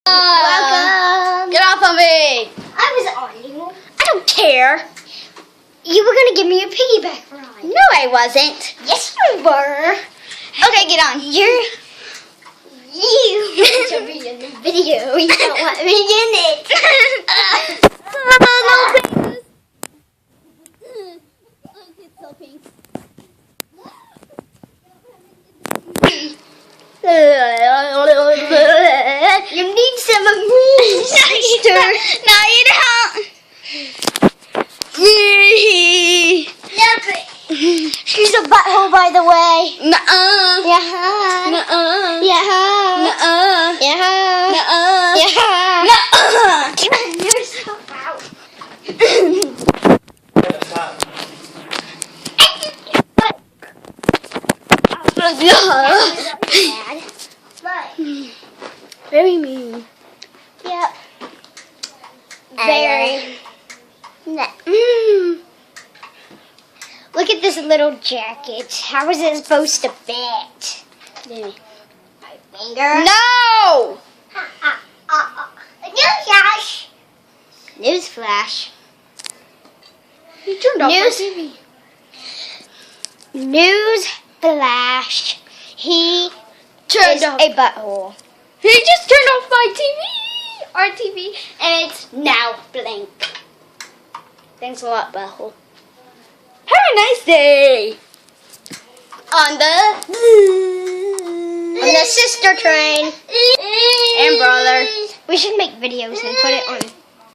Welcome. Get off of me. I was on you. I don't care. You were gonna give me a piggyback ride. No, I wasn't. Yes, you were. Okay, get on. You want to be in the video. You don't want me in it. You need some of me, sister. No, you don't. She's a butthole, by the way. Nuh-uh. Yeah. Nuh-uh. Yeah. Nuh-uh. Yeah. Nuh-uh. Yeah. Nuh-uh. You're so out. Very mean. Yep. Very. Look at this little jacket. How is it supposed to fit? My finger. No! Newsflash. Newsflash. You turned off my News. TV. Newsflash. He Turned is off. a butthole. He just turned off my TV. Our TV. And it's now blank. Thanks a lot, butthole. Have a nice day. On the On the sister train. and brother. We should make videos and put it on